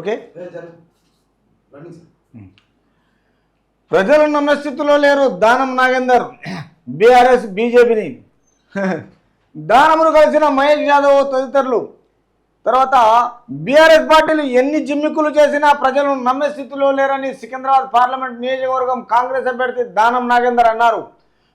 Okay. ప్రజలు నమ్మే స్థితిలో లేరు దానం నాగేందర్ బీఆర్ఎస్ బీజేపీని దానమును కలిసిన మహేష్ యాదవ్ తదితరులు. తర్వాత బీఆర్ఎస్ పార్టీలు ఎన్ని జిమ్మిక్కులు చేసినా ప్రజలను నమ్మే స్థితిలో లేరని సికింద్రాబాద్ పార్లమెంట్ నియోజకవర్గం కాంగ్రెస్ అభ్యర్థి దానం నాగేందర్ అన్నారు.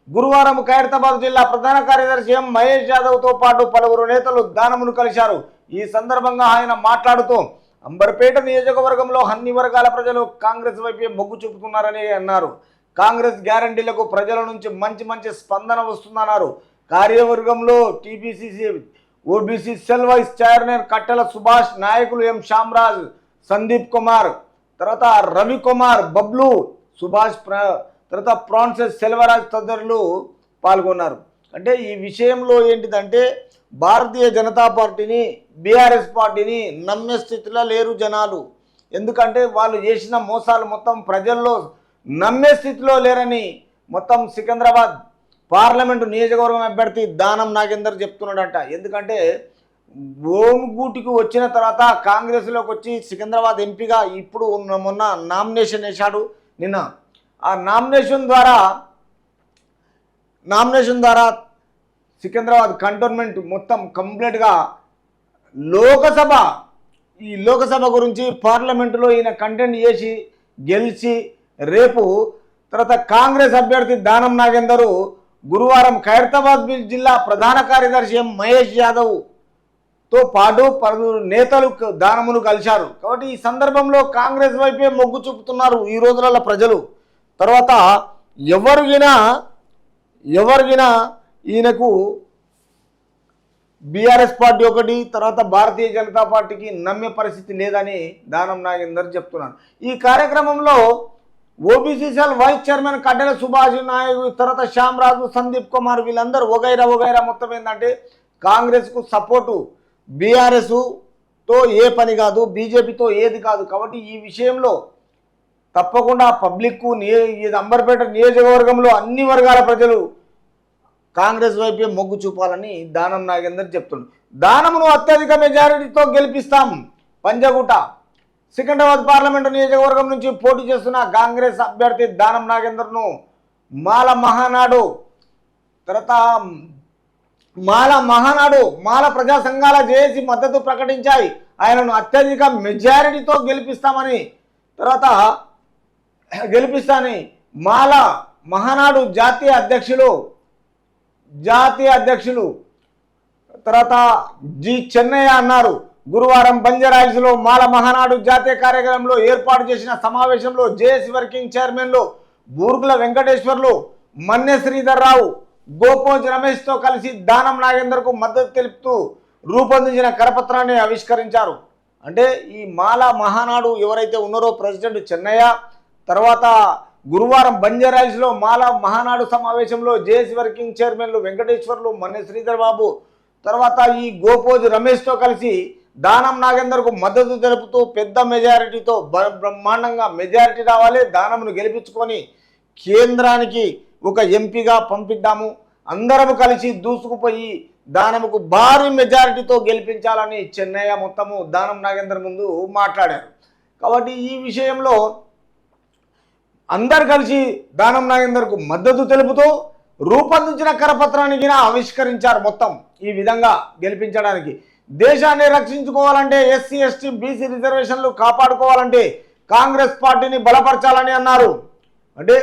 గురువారం ఖైరతాబాద్ జిల్లా ప్రధాన కార్యదర్శి ఎం మహేష్ యాదవ్తో పాటు పలువురు నేతలు దానమును కలిశారు. ఈ సందర్భంగా ఆయన మాట్లాడుతూ అంబర్పేట నియోజకవర్గంలో అన్ని వర్గాల ప్రజలు కాంగ్రెస్ వైపే మొగ్గు చూపుతున్నారని అన్నారు. కాంగ్రెస్ గ్యారంటీలకు ప్రజల నుంచి మంచి స్పందన వస్తుందన్నారు. కార్యవర్గంలో TPCC OBC cell vice chairman Kattela Subhash, నాయకులు ఎం శ్యామరాజ్, సందీప్ కుమార్, తర్వాత రవికుమార్, బబ్లు, సుభాష్, తర్వాత ఫ్రాన్సిస్ సెల్వరాజ్ తదితరులు పాల్గొన్నారు. అంటే ఈ విషయంలో ఏంటిదంటే భారతీయ జనతా పార్టీని బీఆర్ఎస్ పార్టీని నమ్మే స్థితిలో లేరు జనాలు. ఎందుకంటే వాళ్ళు చేసిన మోసాలు మొత్తం ప్రజల్లో నమ్మే స్థితిలో లేరని మొత్తం సికింద్రాబాద్ పార్లమెంటు నియోజకవర్గం అభ్యర్థి దానం నాగేందర్ చెప్తున్నాడట. ఎందుకంటే ఓంగూటికి వచ్చిన తర్వాత కాంగ్రెస్లోకి వచ్చి సికింద్రాబాద్ ఎంపీగా ఇప్పుడు మొన్న నామినేషన్ వేశాడు. నిన్న ఆ నామినేషన్ ద్వారా సికింద్రాబాద్ కంటోన్మెంట్ మొత్తం కంప్లీట్గా లోకసభ గురించి పార్లమెంటులో ఈయన కంటెంట్ చేసి గెలిచి రేపు తర్వాత కాంగ్రెస్ అభ్యర్థి దానం నాగేందరు గురువారం ఖైరతాబాద్ జిల్లా ప్రధాన కార్యదర్శి ఎం మహేష్ యాదవ్తో పాటు పలువురు నేతలు దానమును కలిశారు. కాబట్టి ఈ సందర్భంలో కాంగ్రెస్ వైపే మొగ్గు చూపుతున్నారు ఈ రోజులలో ప్రజలు. తర్వాత ఎవరిగినా ఈయనకు బీఆర్ఎస్ పార్టీ ఒకటి, తర్వాత భారతీయ జనతా పార్టీకి నమ్మే పరిస్థితి లేదని దానం నాగేందర్ చెప్తున్నారు. ఈ కార్యక్రమంలో OBC cell vice chairman Kattela Subhash, నాయకు తర్వాత శ్యామరాజు, సందీప్ కుమార్ వీళ్ళందరూ వగైరా మొత్తం ఏంటంటే కాంగ్రెస్కు సపోర్టు. బీఆర్ఎస్తో ఏ పని కాదు, బీజేపీతో ఏది కాదు. కాబట్టి ఈ విషయంలో తప్పకుండా పబ్లిక్కు అంబర్పేట నియోజకవర్గంలో అన్ని వర్గాల ప్రజలు కాంగ్రెస్ వైపే మొగ్గు చూపాలని దానం నాగేందర్ చెప్తున్నారు. దానమును అత్యధిక మెజారిటీతో గెలిపిస్తాం. పంజగుట్ట సికింద్రాబాద్ పార్లమెంటు నియోజకవర్గం నుంచి పోటీ చేస్తున్న కాంగ్రెస్ అభ్యర్థి దానం నాగేందర్ను మాల ప్రజా సంఘాల జేఏసీ మద్దతు ప్రకటించాయి. ఆయనను అత్యధిక మెజారిటీతో గెలిపిస్తామని మాల మహానాడు జాతీయ అధ్యక్షులు తర్వాత జి చెన్నయ్య అన్నారు. గురువారం బంజారాహిల్స్లో మాల మహానాడు జాతీయ కార్యాలయంలో ఏర్పాటు చేసిన సమావేశంలో జేఏసీ వర్కింగ్ చైర్మన్లు బూర్గుల వెంకటేశ్వర్లు, మన్నె శ్రీధర్ రావు, గోపోజ్ రమేష్తో కలిసి దానం నాగేందర్కు మద్దతు తెలుపుతూ రూపొందించిన కరపత్రాన్ని ఆవిష్కరించారు. అంటే ఈ మాల మహానాడు ఎవరైతే ఉన్నారో ప్రెసిడెంట్ చెన్నయ్య, తర్వాత గురువారం బంజారాహిల్స్లో మాల మహానాడు సమావేశంలో జేఏసీ వర్కింగ్ చైర్మన్లు వెంకటేశ్వర్లు, మన్నె శ్రీధర్ బాబు, తర్వాత ఈ గోపోజ్ రమేష్తో కలిసి దానం నాగేందర్కు మద్దతు తెలుపుతూ పెద్ద మెజారిటీతో బ్రహ్మాండంగా మెజారిటీ రావాలి, దానమును గెలిపించుకొని కేంద్రానికి ఒక ఎంపీగా పంపిద్దాము, అందరం కలిసి దూసుకుపోయి దానముకు భారీ మెజారిటీతో గెలిపించాలని చెన్నయ్య మొత్తము దానం నాగేందర్ ముందు మాట్లాడారు. కాబట్టి ఈ విషయంలో అందరు కలిసి దానం నాగేందర్కు మద్దతు తెలుపుతూ రూపొందించిన కరపత్రానికి ఆవిష్కరించారు. మొత్తం ఈ విధంగా గెలిపించడానికి దేశాన్ని రక్షించుకోవాలంటే ఎస్సీ ఎస్టీ బీసీ రిజర్వేషన్లు కాపాడుకోవాలంటే కాంగ్రెస్ పార్టీని బలపరచాలని అన్నారు. అంటే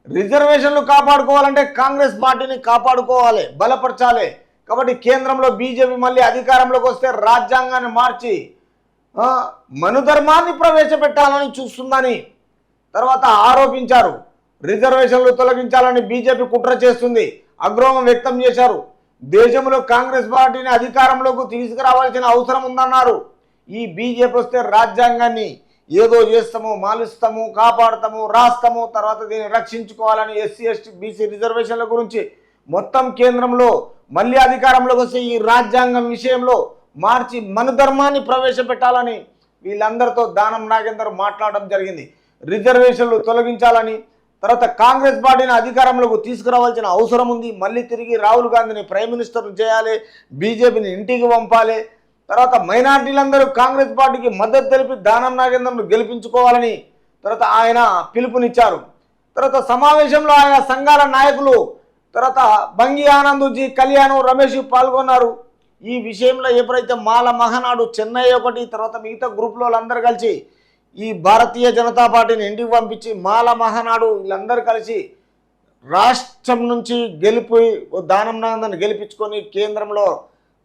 రిజర్వేషన్లు కాపాడుకోవాలంటే కాంగ్రెస్ పార్టీని కాపాడుకోవాలి, బలపరచాలి. కాబట్టి కేంద్రంలో బీజేపీ మళ్ళీ అధికారంలోకి వస్తే రాజ్యాంగాన్ని మార్చి మనుధర్మాన్ని ప్రవేశపెట్టాలని చూస్తుందని తర్వాత ఆరోపించారు. రిజర్వేషన్లు తొలగించాలని బీజేపీ కుట్ర చేస్తుంది, ఆగ్రహం వ్యక్తం చేశారు. దేశంలో కాంగ్రెస్ పార్టీని అధికారంలోకి తీసుకురావాల్సిన అవసరం ఉందన్నారు. ఈ బీజేపీ వస్తే రాజ్యాంగాన్ని ఏదో చేస్తాము, మాలుస్తాము, కాపాడుతాము, రాస్తాము, తర్వాత దీన్ని రక్షించుకోవాలని ఎస్సీ ఎస్టీ బీసీ రిజర్వేషన్ల గురించి మొత్తం కేంద్రంలో మళ్ళీ అధికారంలోకి వస్తే ఈ రాజ్యాంగం విషయంలో మార్చి మన ధర్మాన్ని ప్రవేశపెట్టాలని వీళ్ళందరితో దానం నాగేందర్ మాట్లాడడం జరిగింది. రిజర్వేషన్లు తొలగించాలని, తర్వాత కాంగ్రెస్ పార్టీని అధికారంలోకి తీసుకురావాల్సిన అవసరం ఉంది, మళ్ళీ తిరిగి రాహుల్ గాంధీని ప్రైమ్ మినిస్టర్ చేయాలి, బీజేపీని ఇంటికి పంపాలి, తర్వాత మైనార్టీలందరూ కాంగ్రెస్ పార్టీకి మద్దతు తెలిపి దానం నాగేందర్ను గెలిపించుకోవాలని తర్వాత ఆయన పిలుపునిచ్చారు. తర్వాత సమావేశంలో ఆయా సంఘాల నాయకులు తర్వాత బంగి ఆనంద్, జి కళ్యాణ్, రమేష్ పాల్గొన్నారు. ఈ విషయంలో ఎప్పుడైతే మాల మహానాడు చెన్నై ఒకటి తర్వాత మిగతా గ్రూప్లో వాళ్ళందరూ కలిసి ఈ భారతీయ జనతా పార్టీని ఇంటికి పంపించి మాల మహానాడు వీళ్ళందరూ కలిసి రాష్ట్రం నుంచి దానం నాగేందర్ని గెలిపించుకొని కేంద్రంలో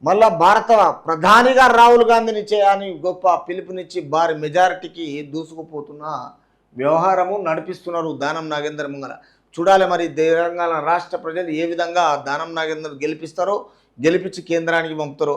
మళ్ళా భారత ప్రధానిగా రాహుల్ గాంధీని చేయని గొప్ప పిలుపునిచ్చి భారీ మెజారిటీకి దూసుకుపోతున్న వ్యవహారము నడిపిస్తున్నారు దానం నాగేందర్ ముంగల. చూడాలి మరి తెలంగాణ రాష్ట్ర ప్రజలు ఏ విధంగా దానం నాగేందర్ గెలిపిస్తారో, గెలిపించి కేంద్రానికి పంపుతారో.